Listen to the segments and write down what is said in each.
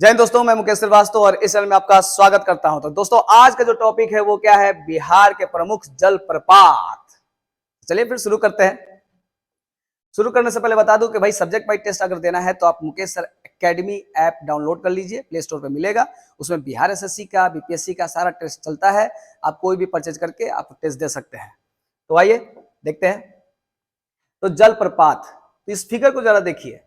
जय हिंद दोस्तों, मैं मुकेश श्रीवास्तव और इस चैनल में आपका स्वागत करता हूं। तो दोस्तों, आज का जो टॉपिक है वो क्या है? बिहार के प्रमुख जलप्रपात। चलिए फिर शुरू करते हैं। शुरू करने से पहले बता दूं कि भाई सब्जेक्ट वाइज टेस्ट अगर देना है तो आप Mukesh sir academy app download कर लीजिए, प्ले स्टोर पे मिलेगा। उसमें बिहार एसएससी का, बीपीएससी का सारा टेस्ट चलता है। आप कोई भी परचेज करके आप टेस्ट दे सकते हैं। तो आइए देखते हैं। तो जलप्रपात, तो इस फिगर को जरा देखिए।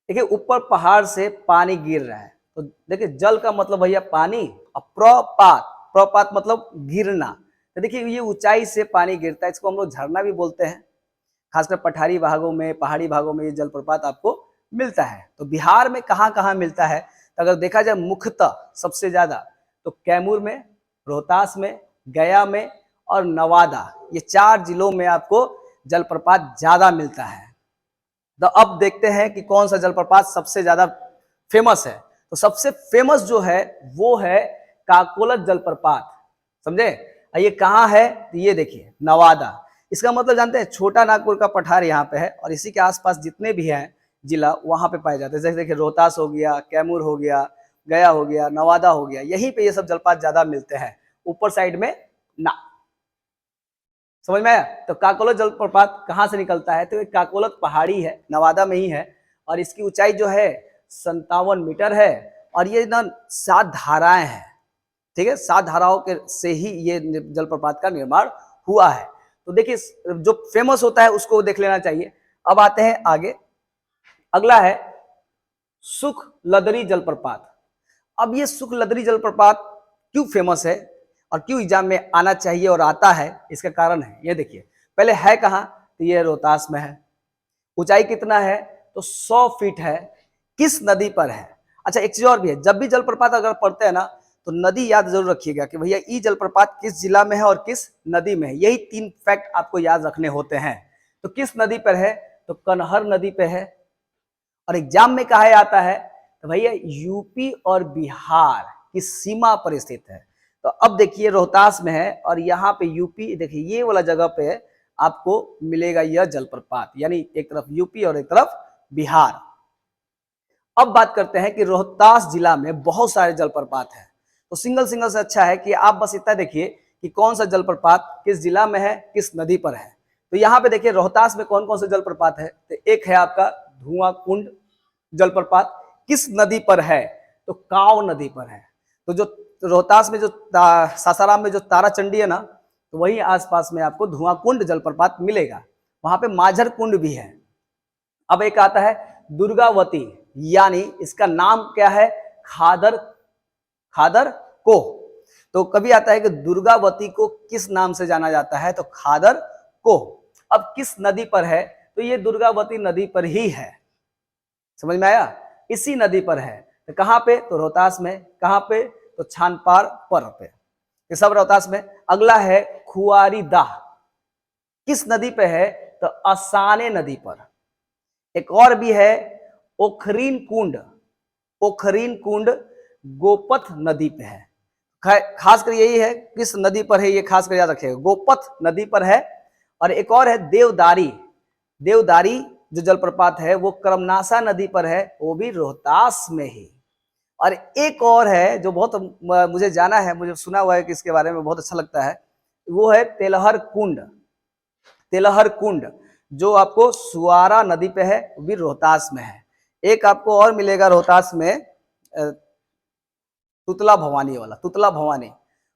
देखिए ऊपर पहाड़ से पानी गिर रहा है, तो देखिए जल का मतलब भैया पानी, और प्रपात, प्रपात मतलब गिरना। तो देखिए ये ऊंचाई से पानी गिरता है, इसको हम लोग झरना भी बोलते हैं। खासकर पठारी भागों में, पहाड़ी भागों में ये जलप्रपात आपको मिलता है। तो बिहार में कहाँ कहाँ मिलता है? तो अगर देखा जाए मुख्यतः सबसे ज्यादा तो कैमूर में, रोहतास में, गया में और नवादा, ये 4 जिलों में आपको जलप्रपात ज्यादा मिलता है। तो अब देखते हैं कि कौन सा जलप्रपात सबसे ज्यादा फेमस है। तो सबसे फेमस जो है वो है काकोलत जलप्रपात। समझे? ये कहाँ है? तो ये देखिए नवादा। इसका मतलब जानते हैं, छोटा नागपुर का पठार यहाँ पे है और इसी के आसपास जितने भी हैं जिला वहां पे पाए जाते हैं। जैसे देखिए रोहतास हो गया, कैमूर हो गया, गया हो गया, नवादा हो गया, यहीं पे ये सब जलप्रपात ज्यादा मिलते हैं। ऊपर साइड में ना। समझ में आया? तो काकोलत जलप्रपात कहाँ से निकलता है? तो एक काकोलत पहाड़ी है, नवादा में ही है, और इसकी ऊंचाई जो है 57 मीटर है। और ये ना 7 धाराएं हैं। ठीक है, 7 धाराओं के से ही ये जलप्रपात का निर्माण हुआ है। तो देखिए जो फेमस होता है उसको देख लेना चाहिए। अब आते हैं आगे। अगला है सुख लदरी जलप्रपात। अब ये सुख लदरी जलप्रपात क्यों फेमस है और क्यों एग्जाम में आना चाहिए और आता है, इसका कारण है ये देखिए। पहले है कहाँ? तो ये रोहतास में है। ऊंचाई कितना है? तो 100 फीट है। किस नदी पर है? अच्छा एक चीज और भी है, जब भी जलप्रपात अगर पढ़ते हैं ना तो नदी याद जरूर रखिएगा कि भैया ये जलप्रपात किस जिला में है और किस नदी में है। यही 3 फैक्ट आपको याद रखने होते हैं। तो किस नदी पर है? तो कनहर नदी पे है। और एग्जाम में कहा आता है? तो भैया यूपी और बिहार की सीमा पर स्थित है। तो अब देखिए रोहतास में है और यहाँ पे यूपी, देखिए ये वाला जगह पे आपको मिलेगा यह जलप्रपात, यानी एक तरफ यूपी और एक तरफ बिहार। अब बात करते हैं कि रोहतास जिला में बहुत सारे जलप्रपात हैं। तो सिंगल सिंगल से अच्छा है कि आप बस इतना देखिए कि कौन सा जलप्रपात किस जिला में है, किस नदी पर है। तो यहाँ पे देखिए रोहतास में कौन कौन से जलप्रपात है। तो एक है आपका धुआं कुंड जलप्रपात। किस नदी पर है? तो काव नदी पर है। तो जो रोहतास में जो सासाराम में जो ताराचंडी है ना, तो वही आसपास में आपको धुआं कुंड जलप्रपात मिलेगा। वहां पे माझर कुंड भी है। अब एक आता है दुर्गावती, यानी इसका नाम क्या है? खादर, खादर को। तो कभी आता है कि दुर्गावती को किस नाम से जाना जाता है? तो खादर को। अब किस नदी पर है? तो ये दुर्गावती नदी पर ही है। समझ में आया? इसी नदी पर है। तो कहां पे? तो रोहतास में। कहां पे? तो छानपार पर पे। ये सब रोहतास में। अगला है खुआरी दाह। किस नदी पे है? तो असाने नदी पर। एक और भी है ओखरीन कुंड। ओखरीन कुंड गोपथ नदी पे है। खासकर यही है किस नदी पर है, ये खासकर याद रखिएगा, गोपथ नदी पर है। और एक और है देवदारी। देवदारी जो जलप्रपात है वो करमनासा नदी पर है, वो भी रोहतास में ही। और एक और है जो बहुत मुझे जाना है, मुझे सुना हुआ है कि इसके बारे में बहुत अच्छा लगता है, वो है तेलहर कुंड। तेलहर कुंड जो आपको सुआरा नदी पे है, वो भी रोहतास में है। एक आपको और मिलेगा रोहतास में, तुतला भवानी वाला, तुतला भवानी,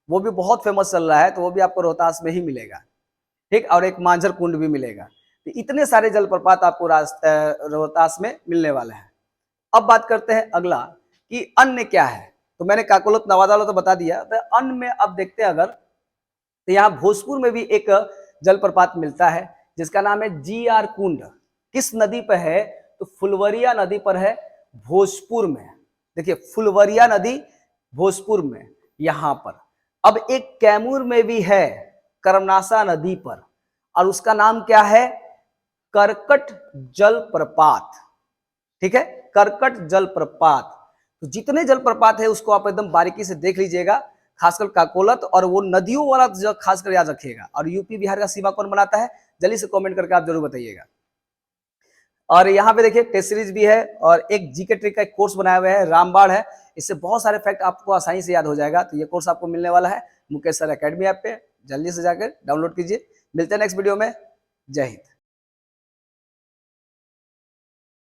वो भी बहुत फेमस चल रहा है, तो वो भी आपको रोहतास में ही मिलेगा। ठीक, और एक मांझर कुंड भी मिलेगा। तो इतने सारे जलप्रपात आपको रोहतास में मिलने वाले हैं। अब बात करते हैं अगला कि अन्य क्या है। तो मैंने काकोलत नवादा वाला तो बता दिया, तो अन्य में अब देखते हैं अगर, तो यहाँ भोजपुर में भी एक जलप्रपात मिलता है जिसका नाम है GR कुंड। किस नदी पर है? तो फुलवरिया नदी पर है, भोजपुर में। देखिए फुलवरिया नदी भोजपुर में यहां पर। अब एक कैमूर में भी है, करमनासा नदी पर, और उसका नाम क्या है? करकट जलप्रपात। ठीक है, करकट जलप्रपात। तो जितने जलप्रपात है उसको आप एकदम बारीकी से देख लीजिएगा, खासकर काकोलत और वो नदियों वाला खासकर याद रखिएगा। और यूपी बिहार का सीमा कौन बनाता है? जल्दी से कमेंट करके आप जरूर बताइएगा। और यहाँ पे देखिए टेस्ट सीरीज भी है और एक जीके ट्रिक का एक कोर्स बनाया हुआ है, रामबाण है। इससे बहुत सारे फैक्ट आपको आसानी से याद हो जाएगा। तो ये कोर्स आपको मिलने वाला है मुकेश सर एकेडमी ऐप पे, जल्दी से जाकर डाउनलोड कीजिए। मिलते हैं नेक्स्ट वीडियो में। जय हिंद।